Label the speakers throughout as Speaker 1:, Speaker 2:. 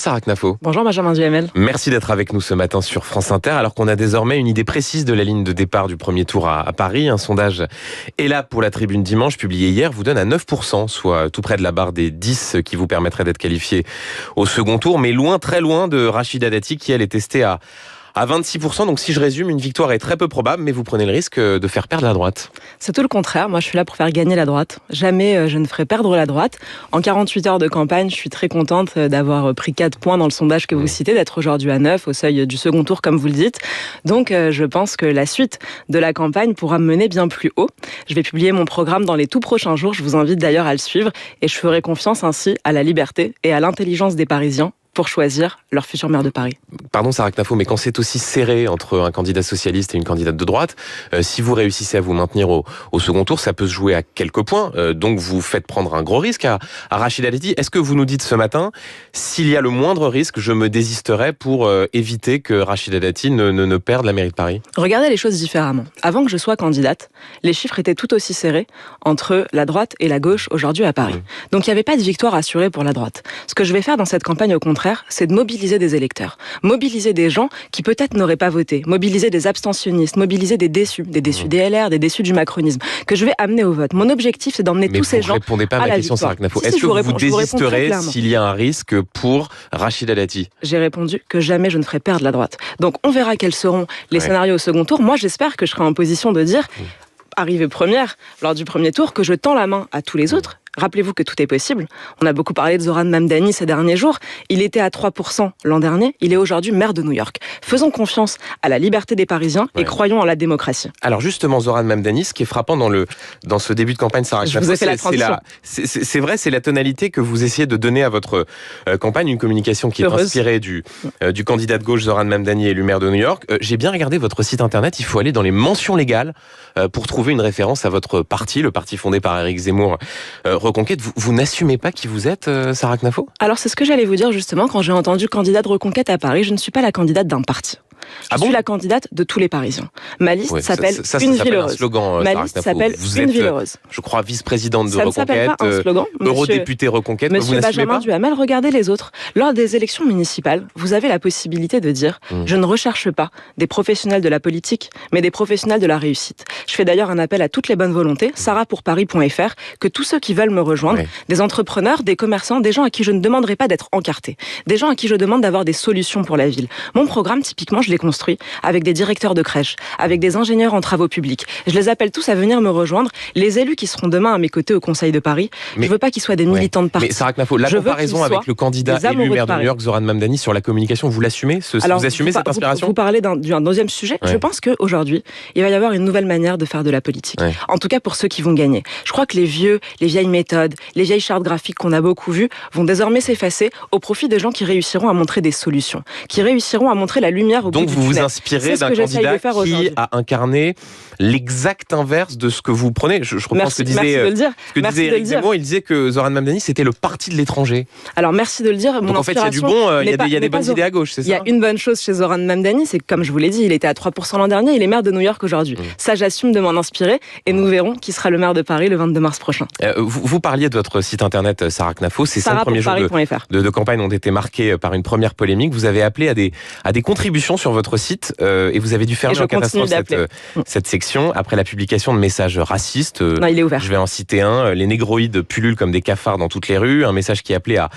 Speaker 1: Sarah Knafo.
Speaker 2: Bonjour Benjamin Duhamel.
Speaker 1: Merci d'être avec nous ce matin sur France Inter, alors qu'on a désormais une idée précise de la ligne de départ du premier tour à Paris. Un sondage est là pour la Tribune Dimanche, publié hier, vous donne à 9%, soit tout près de la barre des 10 qui vous permettrait d'être qualifié au second tour, mais loin, très loin de Rachida Dati qui, elle, est testée à 26%. Donc si je résume, une victoire est très peu probable, mais vous prenez le risque de faire perdre la droite.
Speaker 2: C'est tout le contraire. Moi, je suis là pour faire gagner la droite. Jamais je ne ferai perdre la droite. En 48 heures de campagne, je suis très contente d'avoir pris 4 points dans le sondage que vous citez, d'être aujourd'hui à 9 au seuil du second tour, comme vous le dites. Donc, je pense que la suite de la campagne pourra me mener bien plus haut. Je vais publier mon programme dans les tout prochains jours. Je vous invite d'ailleurs à le suivre et je ferai confiance ainsi à la liberté et à l'intelligence des Parisiens pour choisir leur futur maire de Paris.
Speaker 1: Pardon Sarah Knafo, mais quand c'est aussi serré entre un candidat socialiste et une candidate de droite, si vous réussissez à vous maintenir au second tour, ça peut se jouer à quelques points. Donc vous faites prendre un gros risque à Rachida Dati. Est-ce que vous nous dites ce matin, s'il y a le moindre risque, je me désisterai pour éviter que Rachida Dati ne perde la mairie de Paris?
Speaker 2: Regardez les choses différemment. Avant que je sois candidate, les chiffres étaient tout aussi serrés entre la droite et la gauche aujourd'hui à Paris. Donc il n'y avait pas de victoire assurée pour la droite. Ce que je vais faire dans cette campagne, au contraire, c'est de mobiliser des électeurs, mobiliser des gens qui peut-être n'auraient pas voté, mobiliser des abstentionnistes, mobiliser des déçus des LR, des déçus du macronisme, que je vais amener au vote. Mon objectif, c'est d'emmener tous ces gens à la victoire. Mais vous ne répondez pas à ma question,
Speaker 1: Sarah Knafo. Est-ce que vous désisterez s'il y a un risque pour Rachida Dati?
Speaker 2: J'ai répondu que jamais je ne ferai perdre la droite. Donc on verra quels seront les scénarios au second tour. Moi, j'espère que je serai en position de dire, arrivée première, lors du premier tour, que je tends la main à tous les autres. Rappelez-vous que tout est possible. On a beaucoup parlé de Zoran Mamdani ces derniers jours. Il était à 3% l'an dernier. Il est aujourd'hui maire de New York. Faisons confiance à la liberté des Parisiens et croyons en la démocratie.
Speaker 1: Alors justement, Zoran Mamdani, ce qui est frappant dans ce début de campagne, Sarah Knafo, c'est vrai, c'est la tonalité que vous essayez de donner à votre campagne, une communication qui est inspirée du candidat de gauche Zoran Mamdani, élu maire de New York. J'ai bien regardé votre site internet. Il faut aller dans les mentions légales pour trouver une référence à votre parti, le parti fondé par Éric Zemmour. Reconquête, vous n'assumez pas qui vous êtes, Sarah Knafo?
Speaker 2: Alors c'est ce que j'allais vous dire justement quand j'ai entendu candidat de Reconquête à Paris. Je ne suis pas la candidate d'un parti. Je suis la candidate de tous les Parisiens. Ma liste s'appelle Une ville heureuse. Ma liste s'appelle Une ville heureuse.
Speaker 1: Je crois vice-présidente de Reconquête.
Speaker 2: Ça ne s'appelle pas un slogan.
Speaker 1: Eurodéputé Reconquête.
Speaker 2: Monsieur Benjamin Duhamel, regardez les autres. Lors des élections municipales, vous avez la possibilité de dire je ne recherche pas des professionnels de la politique, mais des professionnels de la réussite. Je fais d'ailleurs un appel à toutes les bonnes volontés, sarahpourparis.fr, que tous ceux qui veulent me rejoindre, des entrepreneurs, des commerçants, des gens à qui je ne demanderai pas d'être encartés, des gens à qui je demande d'avoir des solutions pour la ville. Mon programme, typiquement, je l'ai construit avec des directeurs de crèches, avec des ingénieurs en travaux publics. Je les appelle tous à venir me rejoindre. Les élus qui seront demain à mes côtés au Conseil de Paris, je ne veux pas qu'ils soient des militants de parti.
Speaker 1: Mais Sarah Knafo, la comparaison avec le candidat élu maire de New York, Zoran Mamdani, sur la communication, vous l'assumez? Vous assumez cette inspiration?
Speaker 2: Vous parlez d'un deuxième sujet. Je pense qu'aujourd'hui, il va y avoir une nouvelle manière de faire de la politique. En tout cas pour ceux qui vont gagner. Je crois que les vieilles méthodes, les vieilles chartes graphiques qu'on a beaucoup vues vont désormais s'effacer au profit des gens qui réussiront à montrer des solutions, qui réussirent à montrer la lumière au bout du tunnel.
Speaker 1: Donc vous vous inspirez d'un candidat qui a incarné l'exact inverse de ce que vous prenez. Je reprends ce que disait Éric Zemmour. Il disait que Zoran Mamdani, c'était le parti de l'étranger.
Speaker 2: Alors merci de le dire.
Speaker 1: Donc en fait, il y a du bon, il y a des bonnes idées à gauche, c'est ça?
Speaker 2: Il y a une bonne chose chez Zoran Mamdani, c'est que comme je vous l'ai dit, il était à 3% l'an dernier, il est maire de New York aujourd'hui. Ça, j'assume de m'en inspirer et nous verrons qui sera le maire de Paris le 22 mars prochain.
Speaker 1: Vous parliez de votre site internet Sarah Knafo. Ces 5 premiers jours de campagne ont été marqués par une première polémique. Vous avez appelé à des contributions sur votre site et vous avez dû fermer en catastrophe cette section après la publication de messages racistes.
Speaker 2: Non, il est ouvert.
Speaker 1: Je vais en citer un. Les négroïdes pullulent comme des cafards dans toutes les rues. Un message qui appelait à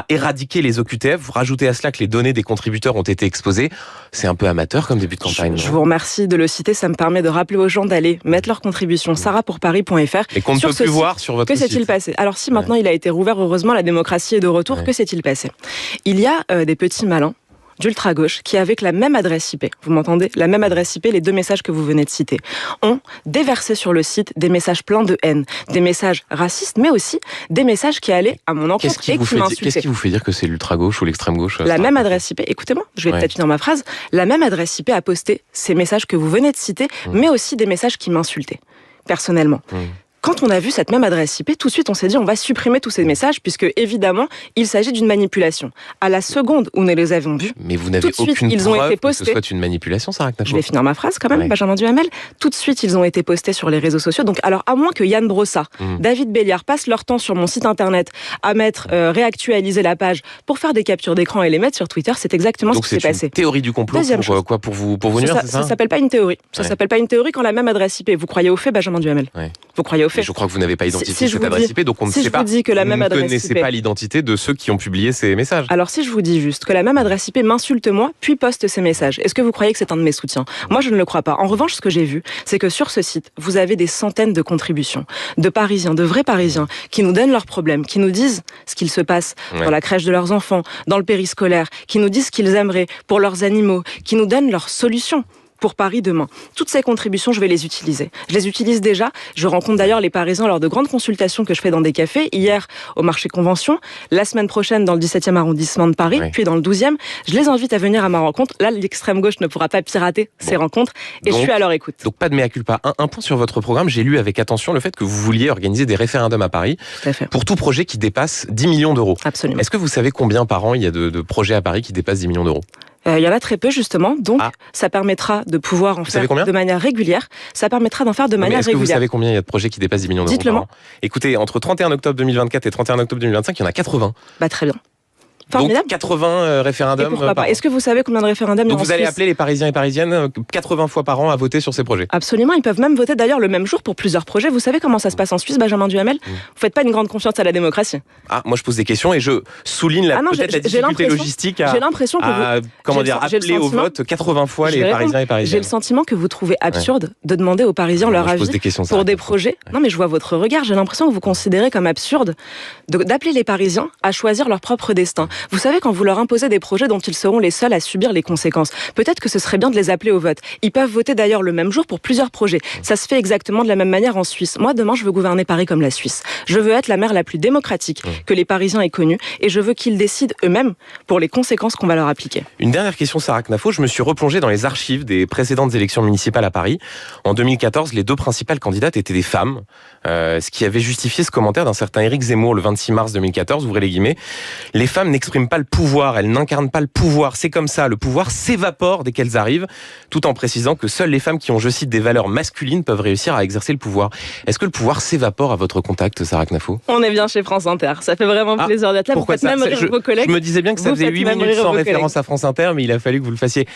Speaker 1: éradiquer les OQTF. Vous rajoutez à cela que les données des contributeurs ont été exposées. C'est un peu amateur comme début de campagne. Je
Speaker 2: vous remercie de le citer. Ça me permet de rappeler aux gens d'aller mettre leur contribution sarahpourparis.fr.
Speaker 1: Et qu'on ne peut plus voir sur votre site.
Speaker 2: Que s'est-il passé? Alors si maintenant il a été rouvert, heureusement, la démocratie est de retour. Que s'est-il passé? Il y a des petits malins d'ultra-gauche qui, avec la même adresse IP, vous m'entendez, la même adresse IP, les 2 messages que vous venez de citer, ont déversé sur le site des messages pleins de haine, des messages racistes, mais aussi des messages qui allaient à mon encontre et qui m'insultaient.
Speaker 1: Qu'est-ce qui vous fait dire que c'est l'ultra-gauche ou l'extrême-gauche?
Speaker 2: La même adresse IP, écoutez-moi, je vais peut-être finir ma phrase, la même adresse IP a posté ces messages que vous venez de citer, mais aussi des messages qui m'insultaient, personnellement. Quand on a vu cette même adresse IP, tout de suite on s'est dit on va supprimer tous ces messages puisque évidemment il s'agit d'une manipulation. À la seconde où nous les avons vus,
Speaker 1: mais vous n'avez aucune preuve que ce soit une manipulation, Sarah Knafo.
Speaker 2: Je vais finir ma phrase quand même, Benjamin Duhamel. Tout de suite ils ont été postés sur les réseaux sociaux. Donc alors à moins que Yann Brossat, David Béliard passent leur temps sur mon site internet à mettre réactualiser la page pour faire des captures d'écran et les mettre sur Twitter, c'est exactement ce qui s'est passé.
Speaker 1: Donc c'est une théorie du complot pour vous nuire, c'est ça ?
Speaker 2: Ça s'appelle pas une théorie. Ça s'appelle pas une théorie quand la même adresse IP. Vous croyez au fait, Benjamin Duhamel ? Vous croyez au fait ?
Speaker 1: Je crois que vous n'avez pas identifié cette adresse IP, donc on ne sait pas.
Speaker 2: Si je vous dis que la même adresse IP...
Speaker 1: Vous ne connaissez pas l'identité de ceux qui ont publié ces messages.
Speaker 2: Alors si je vous dis juste que la même adresse IP m'insulte moi, puis poste ces messages, est-ce que vous croyez que c'est un de mes soutiens ? Moi, je ne le crois pas. En revanche, ce que j'ai vu, c'est que sur ce site, vous avez des centaines de contributions de Parisiens, de vrais Parisiens, qui nous donnent leurs problèmes, qui nous disent ce qu'il se passe dans la crèche de leurs enfants, dans le périscolaire, qui nous disent ce qu'ils aimeraient pour leurs animaux, qui nous donnent leurs solutions pour Paris demain. Toutes ces contributions, je vais les utiliser. Je les utilise déjà. Je rencontre d'ailleurs les Parisiens lors de grandes consultations que je fais dans des cafés. Hier, au marché Convention. La semaine prochaine, dans le 17e arrondissement de Paris. Puis dans le 12e. Je les invite à venir à ma rencontre. Là, l'extrême gauche ne pourra pas pirater ces rencontres. Et je suis à leur écoute.
Speaker 1: Donc, pas de mea culpa. Un point sur votre programme. J'ai lu avec attention le fait que vous vouliez organiser des référendums à Paris.
Speaker 2: Tout à fait.
Speaker 1: Pour tout projet qui dépasse 10 millions d'euros.
Speaker 2: Absolument.
Speaker 1: Est-ce que vous savez combien par an il y a de projets à Paris qui dépassent 10 millions d'euros ?
Speaker 2: Il y en a très peu, justement. Donc, ça permettra de pouvoir en faire de manière régulière. Ça permettra d'en faire de manière régulière.
Speaker 1: Est-ce que vous savez combien il y a de projets qui dépassent 10 millions d'euros ?
Speaker 2: Dites-le-moi.
Speaker 1: Écoutez, entre 31 octobre 2024 et 31 octobre 2025, il y en a 80.
Speaker 2: Très bien. Formidable.
Speaker 1: Donc 80 référendums.
Speaker 2: Et pourquoi pas ? Est-ce que vous savez combien de référendums il y a en Suisse ?
Speaker 1: Donc vous allez appeler les Parisiens et Parisiennes 80 fois par an à voter sur ces projets ?
Speaker 2: Absolument, ils peuvent même voter d'ailleurs le même jour pour plusieurs projets. Vous savez comment ça se passe en Suisse, Benjamin Duhamel ? Vous faites pas une grande confiance à la démocratie.
Speaker 1: Moi je pose des questions et je souligne peut-être la difficulté logistique à appeler au vote 80 fois les Parisiens et Parisiennes.
Speaker 2: J'ai le sentiment que vous trouvez absurde de demander aux Parisiens leur avis pour des projets. Non mais je vois votre regard, j'ai l'impression que vous considérez comme absurde d'appeler les Parisiens à choisir leur propre destin. Vous savez, quand vous leur imposer des projets dont ils seront les seuls à subir les conséquences. Peut-être que ce serait bien de les appeler au vote. Ils peuvent voter d'ailleurs le même jour pour plusieurs projets. Ça se fait exactement de la même manière en Suisse. Moi, demain, je veux gouverner Paris comme la Suisse. Je veux être la maire la plus démocratique que les Parisiens aient connue et je veux qu'ils décident eux-mêmes pour les conséquences qu'on va leur appliquer.
Speaker 1: Une dernière question, Sarah Knafo. Je me suis replongé dans les archives des précédentes élections municipales à Paris. En 2014, les deux principales candidates étaient des femmes, ce qui avait justifié ce commentaire d'un certain Éric Zemmour le 26 mars 2014, ouvrez les guillemets. Les femmes n'expriment pas le pouvoir, elles n'incarnent pas le pouvoir, c'est comme ça, le pouvoir s'évapore dès qu'elles arrivent, tout en précisant que seules les femmes qui ont, je cite, des valeurs masculines peuvent réussir à exercer le pouvoir. Est-ce que le pouvoir s'évapore à votre contact, Sarah Knafo ?
Speaker 2: On est bien chez France Inter, ça fait vraiment plaisir d'être là.
Speaker 1: Pourquoi
Speaker 2: vous faites même rire vos collègues.
Speaker 1: Je me disais bien que ça faisait 8 minutes sans référence à France Inter, mais il a fallu que vous le fassiez.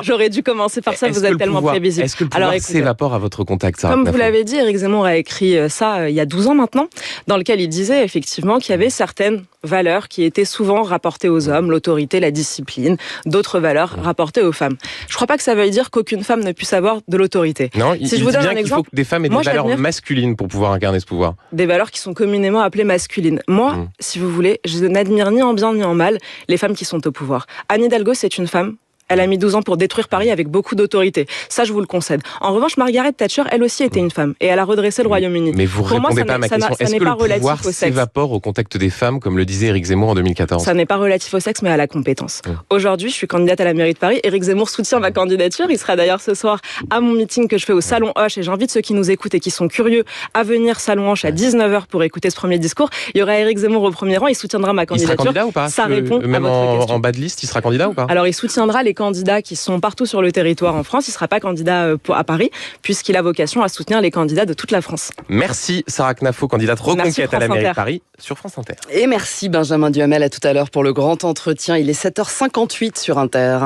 Speaker 2: J'aurais dû commencer par ça, vous êtes tellement prévisible.
Speaker 1: Est-ce que le pouvoir s'évapore à votre contact, Sarah Knafo ?
Speaker 2: Comme vous l'avez dit, Éric Zemmour a écrit ça il y a 12 ans maintenant, dans lequel il disait effectivement qu'il y avait certaines valeurs qui étaient souvent rapportées aux hommes, l'autorité, la discipline, d'autres valeurs rapportées aux femmes. Je ne crois pas que ça veuille dire qu'aucune femme ne puisse avoir de l'autorité.
Speaker 1: Non, il dit bien qu'il faut que des femmes aient des valeurs masculines pour pouvoir incarner ce pouvoir.
Speaker 2: Des valeurs qui sont communément appelées masculines. Moi, si vous voulez, je n'admire ni en bien ni en mal les femmes qui sont au pouvoir. Anne Hidalgo, c'est une femme. Elle a mis 12 ans pour détruire Paris avec beaucoup d'autorité. Ça, je vous le concède. En revanche, Margaret Thatcher, elle aussi était une femme. Et elle a redressé le Royaume-Uni.
Speaker 1: Mais vous ne répondez pas à ma question. Est-ce que le pouvoir s'évapore au contact des femmes, comme le disait Éric Zemmour en 2014 ?
Speaker 2: Ça n'est pas relatif au sexe, mais à la compétence. Aujourd'hui, je suis candidate à la mairie de Paris. Éric Zemmour soutient ma candidature. Il sera d'ailleurs ce soir à mon meeting que je fais au Salon Hoche. Et j'invite ceux qui nous écoutent et qui sont curieux à venir Salon Hoche à 19h pour écouter ce premier discours. Il y aura Éric Zemmour au premier rang. Il soutiendra ma candidature.
Speaker 1: Il sera candidat ou pas ?
Speaker 2: Ça répond
Speaker 1: même
Speaker 2: à votre question.
Speaker 1: En bas de liste, il sera candidat ou pas ?
Speaker 2: Alors, il soutiendra les candidats qui sont partout sur le territoire en France. Il ne sera pas candidat à Paris, puisqu'il a vocation à soutenir les candidats de toute la France.
Speaker 1: Merci Sarah Knafo, candidate reconquête à la mairie de Paris sur France Inter.
Speaker 3: Et merci Benjamin Duhamel, à tout à l'heure pour le grand entretien. Il est 7h58 sur Inter.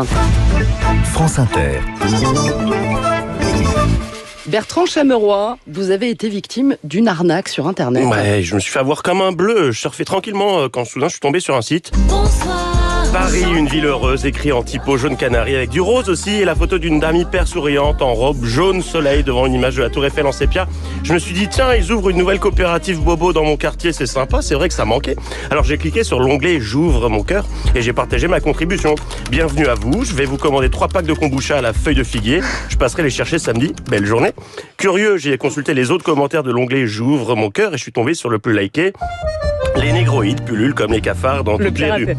Speaker 4: France Inter.
Speaker 3: Bertrand Chameroy, vous avez été victime d'une arnaque sur Internet.
Speaker 5: Ouais, je me suis fait avoir comme un bleu. Je surfais tranquillement quand soudain je suis tombé sur un site. Bonsoir. Paris, une ville heureuse, écrit en typo jaune canari avec du rose aussi et la photo d'une dame hyper souriante en robe jaune soleil devant une image de la Tour Eiffel en sépia. Je me suis dit tiens, ils ouvrent une nouvelle coopérative bobo dans mon quartier, c'est sympa, c'est vrai que ça manquait. Alors j'ai cliqué sur l'onglet j'ouvre mon cœur et j'ai partagé ma contribution. Bienvenue à vous, je vais vous commander 3 packs de kombucha à la feuille de figuier. Je passerai les chercher samedi, belle journée. Curieux, j'ai consulté les autres commentaires de l'onglet j'ouvre mon cœur et je suis tombé sur le plus liké. Les négroïdes pullulent comme les cafards dans toutes les rues.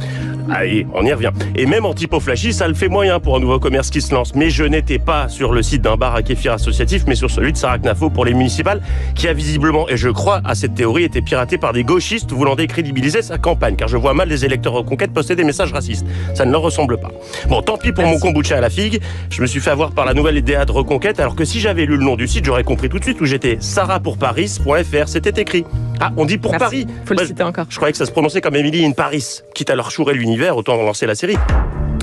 Speaker 5: Allez, on y revient. Et même en typo flashy, ça le fait moyen pour un nouveau commerce qui se lance. Mais je n'étais pas sur le site d'un bar à kéfir associatif, mais sur celui de Sarah Knafo pour les municipales, qui a visiblement, et je crois à cette théorie, été piraté par des gauchistes voulant décrédibiliser sa campagne. Car je vois mal les électeurs Reconquête poster des messages racistes. Ça ne leur ressemble pas. Bon, tant pis pour mon kombucha à la figue. Je me suis fait avoir par la nouvelle idéa de Reconquête, alors que si j'avais lu le nom du site, j'aurais compris tout de suite où j'étais. sarahpourparis.fr, c'était écrit. Ah, on dit pour Paris.
Speaker 2: Faut le citer encore.
Speaker 5: Je croyais que ça se prononçait comme Emily in Paris. Quitte à leur chourer l'univers, autant relancer la série.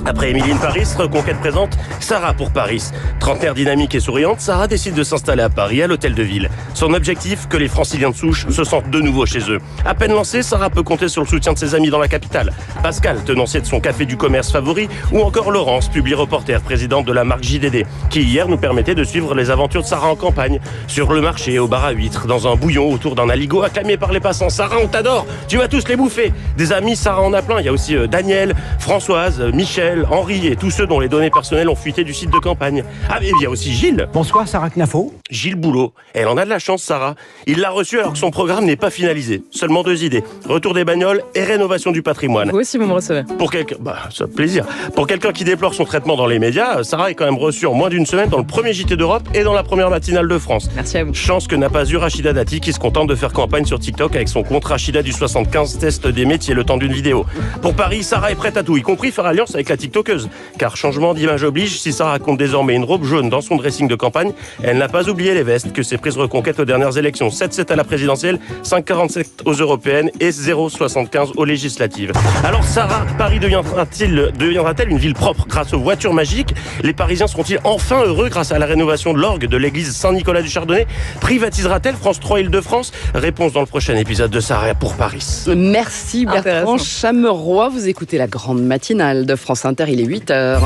Speaker 5: Après Emily in Paris, Reconquête présente Sarah pour Paris. Trentenaire dynamique et souriante, Sarah décide de s'installer à Paris, à l'hôtel de ville. Son objectif, que les franciliens de souche se sentent de nouveau chez eux. À peine lancée, Sarah peut compter sur le soutien de ses amis dans la capitale. Pascal, tenancier de son café du commerce favori, ou encore Laurence, publi reporter, présidente de la marque JDD, qui hier nous permettait de suivre les aventures de Sarah en campagne, sur le marché, au bar à huîtres, dans un bouillon autour d'un aligot acclamé par les passants. Sarah, on t'adore, tu vas tous les bouffer. Des amis, Sarah en a plein. Il y a aussi Daniel, Françoise, Michel, Henri et tous ceux dont les données personnelles ont fuité du site de campagne. Ah, mais il y a aussi Gilles.
Speaker 6: Bonsoir, Sarah Knafo.
Speaker 5: Gilles Boulot. Elle en a de la chance, Sarah. Il l'a reçue alors que son programme n'est pas finalisé. Seulement 2 idées. Retour des bagnoles et rénovation du patrimoine.
Speaker 2: Vous aussi, vous me recevez.
Speaker 5: Pour quelqu'un, ça fait plaisir. Pour quelqu'un qui déplore son traitement dans les médias, Sarah est quand même reçue en moins d'une semaine dans le premier JT d'Europe et dans la première matinale de France.
Speaker 2: Merci à vous.
Speaker 5: Chance que n'a pas eu Rachida Dati qui se contente de faire campagne sur TikTok avec son compte Rachida du 75 test des métiers le temps d'une vidéo. Pour Paris, Sarah est prête à tout, y compris faire alliance avec la TikTokeuse. Car changement d'image oblige, si Sarah compte désormais une robe jaune dans son dressing de campagne, elle n'a pas oublié les vestes que s'est prise Reconquête aux dernières élections. 7-7 à la présidentielle, 5-47 aux européennes et 0-75 aux législatives. Alors Sarah, Paris deviendra-t-elle une ville propre grâce aux voitures magiques? Les Parisiens seront-ils enfin heureux grâce à la rénovation de l'orgue de l'église Saint-Nicolas du Chardonnay? Privatisera-t-elle France 3 Île-de-France? Réponse dans le prochain épisode de Sarah pour Paris.
Speaker 3: Merci Bertrand Chameroy. Vous écoutez la grande matinale de France Inter, il est 8h.